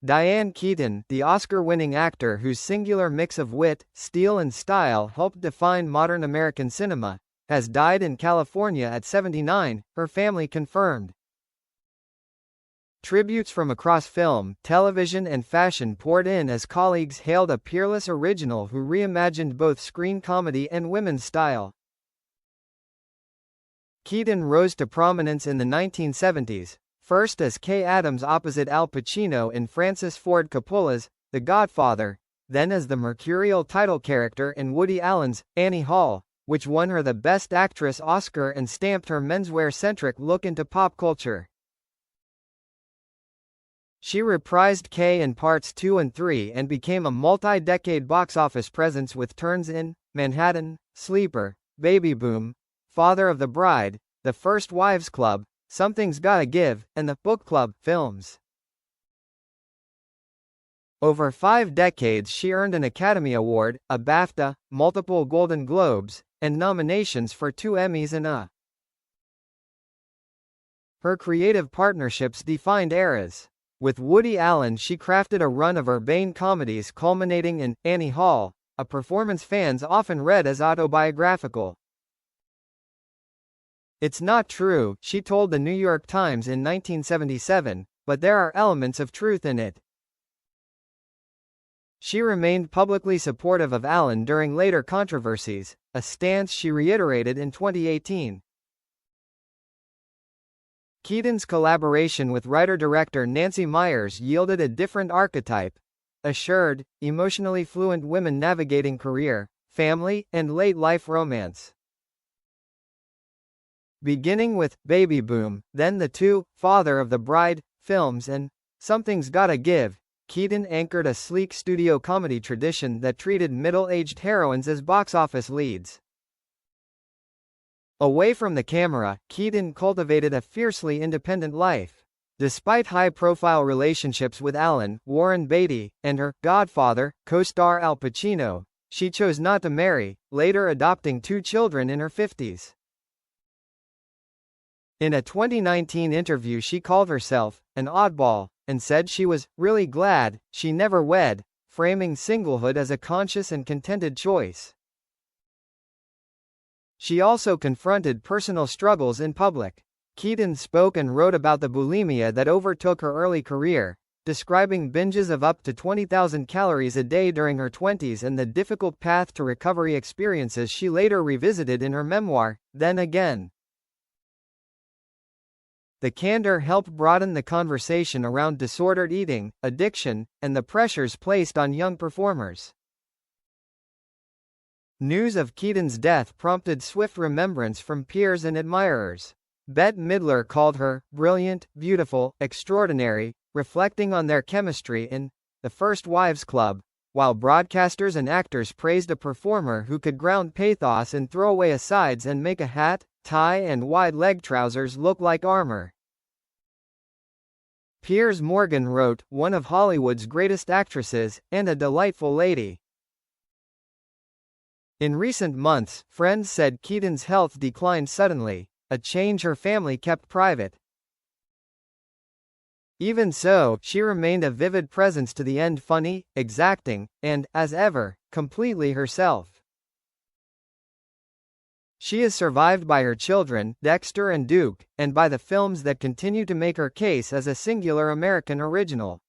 Diane Keaton, the Oscar-winning actor whose singular mix of wit, steel and style helped define modern American cinema, has died in California at 79, her family confirmed. Tributes from across film, television and fashion poured in as colleagues hailed a peerless original who reimagined both screen comedy and women's style. Keaton rose to prominence in the 1970s, first as Kay Adams opposite Al Pacino in Francis Ford Coppola's The Godfather, then as the mercurial title character in Woody Allen's Annie Hall, which won her the Best Actress Oscar and stamped her menswear-centric look into pop culture. She reprised Kay in parts 2 and 3 and became a multi-decade box office presence with turns in Manhattan, Sleeper, Baby Boom, Father of the Bride, The First Wives Club, Something's Gotta Give, and The Book Club films. Over 5 decades she earned an Academy Award, a BAFTA, multiple Golden Globes, and nominations for 2 Emmys and a. Her creative partnerships defined eras. With Woody Allen she crafted a run of urbane comedies culminating in Annie Hall, a performance fans often read as autobiographical. "It's not true," she told the New York Times in 1977, "but there are elements of truth in it." She remained publicly supportive of Allen during later controversies, a stance she reiterated in 2018. Keaton's collaboration with writer-director Nancy Meyers yielded a different archetype: assured, emotionally fluent women navigating career, family, and late-life romance. Beginning with Baby Boom, then the 2 Father of the Bride films and Something's Gotta Give, Keaton anchored a sleek studio comedy tradition that treated middle-aged heroines as box office leads. Away from the camera, Keaton cultivated a fiercely independent life. Despite high-profile relationships with Allen, Warren Beatty, and her Godfather co-star Al Pacino, she chose not to marry, later adopting 2 children in her 50s. In a 2019 interview she called herself an oddball, and said she was really glad she never wed, framing singlehood as a conscious and contented choice. She also confronted personal struggles in public. Keaton spoke and wrote about the bulimia that overtook her early career, describing binges of up to 20,000 calories a day during her 20s and the difficult path to recovery experiences she later revisited in her memoir, Then Again. The candor helped broaden the conversation around disordered eating, addiction, and the pressures placed on young performers. News of Keaton's death prompted swift remembrance from peers and admirers. Bette Midler called her brilliant, beautiful, extraordinary, reflecting on their chemistry in The First Wives Club, while broadcasters and actors praised a performer who could ground pathos in throwaway asides and make a hat, tie and wide-leg trousers look like armor. Piers Morgan wrote, "One of Hollywood's greatest actresses, and a delightful lady." In recent months, friends said Keaton's health declined suddenly, a change her family kept private. Even so, she remained a vivid presence to the end, funny, exacting, and, as ever, completely herself. She is survived by her children, Dexter and Duke, and by the films that continue to make her case as a singular American original.